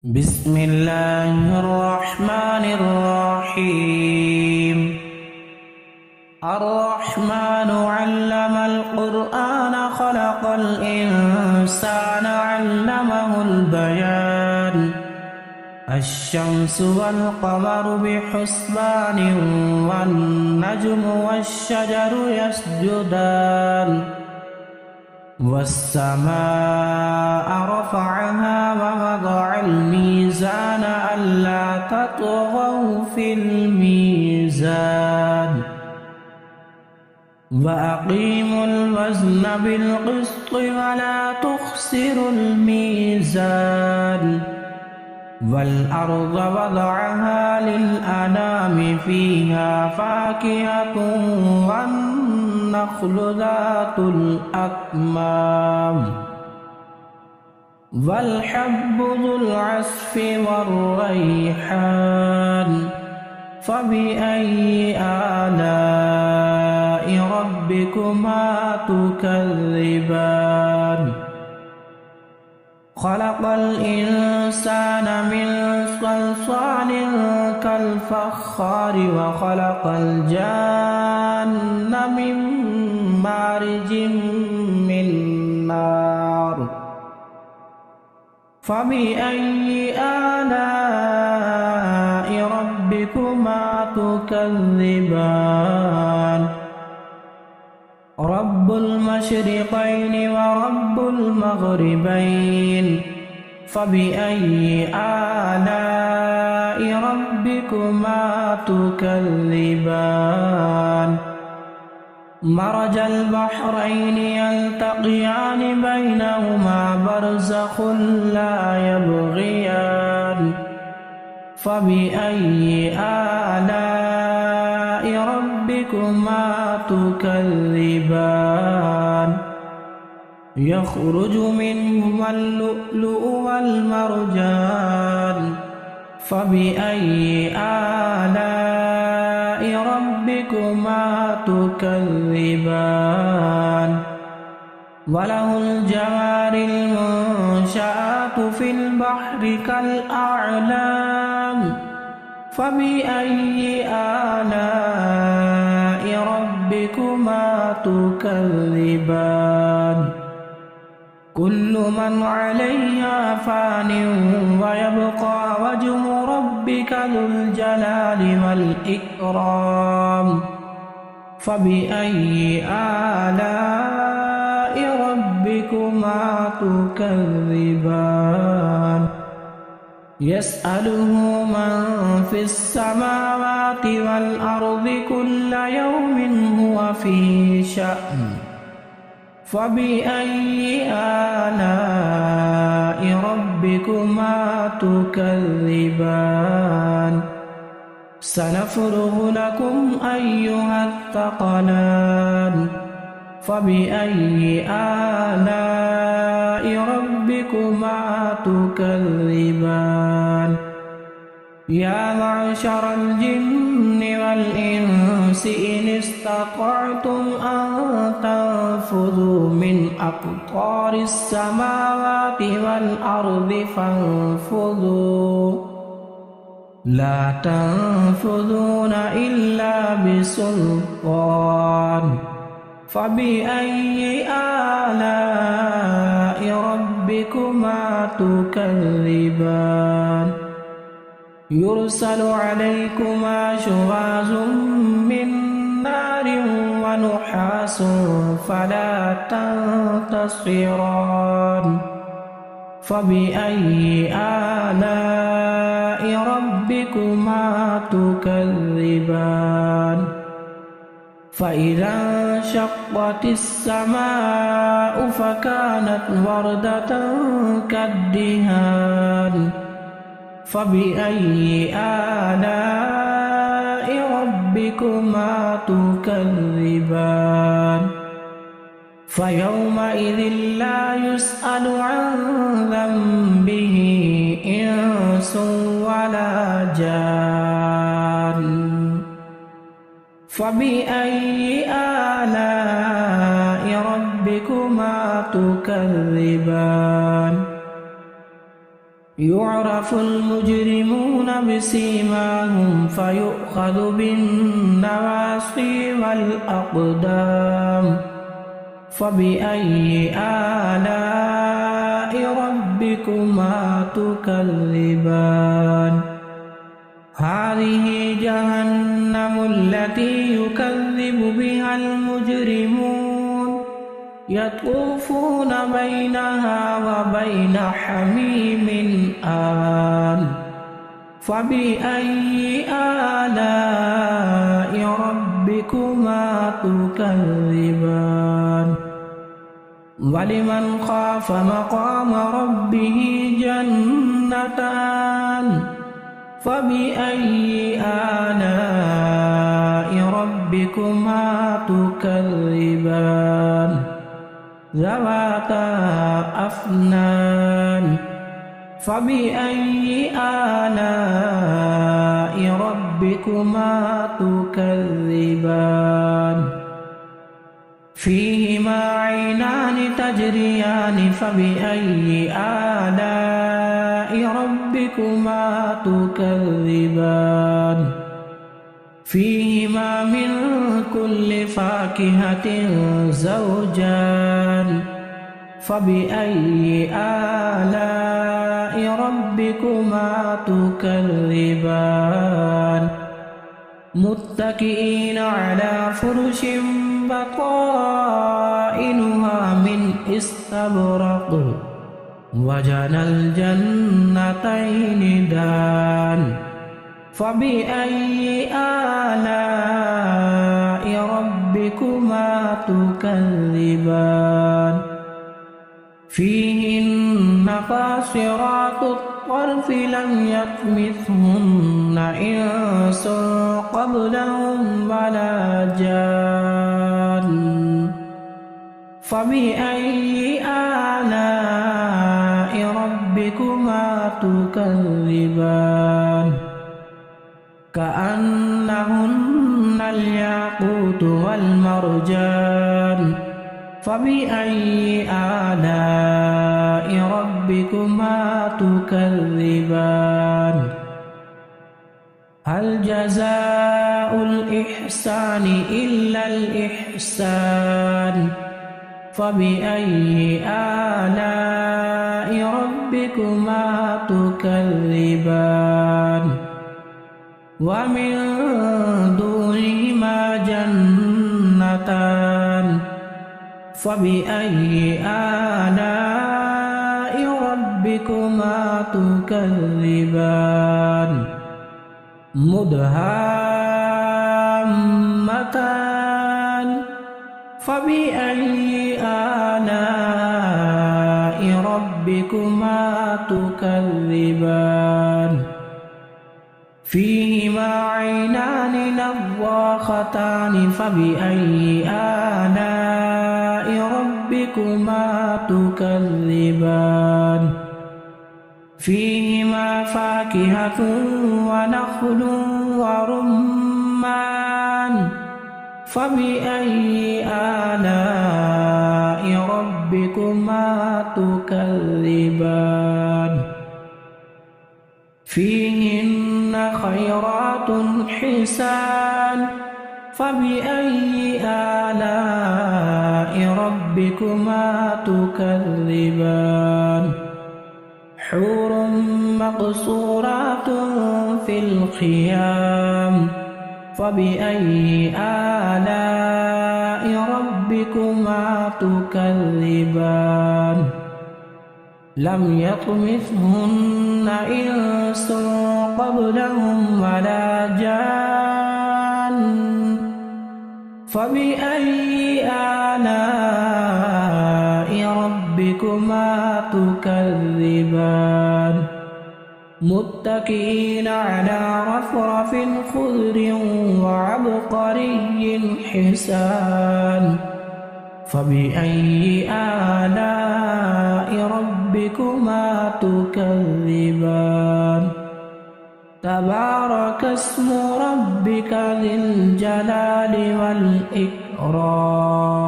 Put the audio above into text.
بسم الله الرحمن الرحيم الرحمن علم القرآن خلق الإنسان علمه البيان الشمس والقمر بحسبان والنجم والشجر يسجدان والسماء رفعها ووضع الميزان ألا تطغوا في الميزان وأقيموا الوزن بالقسط ولا تخسروا الميزان والأرض وضعها للأنام فيها فاكهة والنخل ذات الأكمام والحب ذو العصف والريحان فبأي آلاء ربكما تكذبان خلق الإنسان من صلصال كالفخار وخلق الجان من مارج من نار فبأي آلاء ربكما تكذبان رب المشرقين ورب المغربين فبأي آلاء ربكما تكذبان مرج البحرين يلتقيان بينهما برزخ لا يبغيان فبأي آلاء ربكما تكذبان يخرج منهما اللؤلؤ والمرجان فبأي آلاء ربكما تكذبان وله الجوار المنشآت في البحر كالأعلام فبأي آلاء ربكما تكذبان كل من عليها فان ويبقى وجه ربك ذو الجلال والإكرام فبأي آلاء ربكما تكذبان يسأله من في السماوات والأرض كل يوم هو في شأن فبأي آلاء ربكما تكذبان سنفرغ لكم أيها الثقلان فبأي آلاء ربكما تكذبان يا معشر الجن والإنس إن استطعتم أن تنفذوا من أقطار السماوات والأرض فانفذوا لا تنفذون إلا بسلطان فبأي آلاء ربكما تكذبان يرسل عليكما شواظ من نار ونحاس فلا تنتصران فبأي آلاء ربكما تكذبان فإذا انشقت السماء فكانت وردة كالدهان فبأي آلاء ربكما تكذبان فيومئذ لا يسأل عن ذنبه إنس ولا جان فبأي آلاء ربكما تكذبان يعرف المجرمون بسيماهم فيؤخذ بالنواصي والأقدام فبأي آلاء ربكما تكذبان هذه جهنم التي يكذب بها المجرمون يطوفون بينها وبين حميم آن فبأي آلاء ربكما تكذبان ولمن خاف مقام ربه جنتان فبأي آلاء ربكما تكذبان ذواتا أفنان فبأي آلاء ربكما تكذبان فيهما عينان تجريان فبأي آلاء ربكما تكذبان فيهما من كل فاكهة زوجان فبأي آلاء ربكما تكذبان متكئين على فرش بطائنها من استبرق وجنى الجنتين دان فبأي آلاء ربكما تكذبان فيهن قاصرات الطرف لم يطمثهن إنس قبلهم ولا جان فبأي آلاء ربكما تكذبان كأنهن الياقوت والمرجان فبأي آلاء ربكما تكذبان هل جزاء الإحسان إلا الإحسان فبأي آلاء ربكما تكذبان ومن دونهما جنتان فبأي آلاء ربكما تكذبان مدهامتان فبأي آلاء ربكما تكذبان فيهما عينان نضاختان فبأي آلاء ربكما تكذبان فيهما فاكهة ونخل ورمان فبأي آلاء ربكما تكذبان فيهن خيرات حسان فبأي آلاء ربكما تكذبان حور مقصورات في الخيام فبأي آلاء ربكما تكذبان لم يطمثهن إنس قبلهم ولا جان فبأي آلاء ربكما تكذبان متكئين على رفرف خضر وعبقري حسان فبأي آلاء ربكما تكذبان تبارك اسم ربك ذي الجلال والإكرام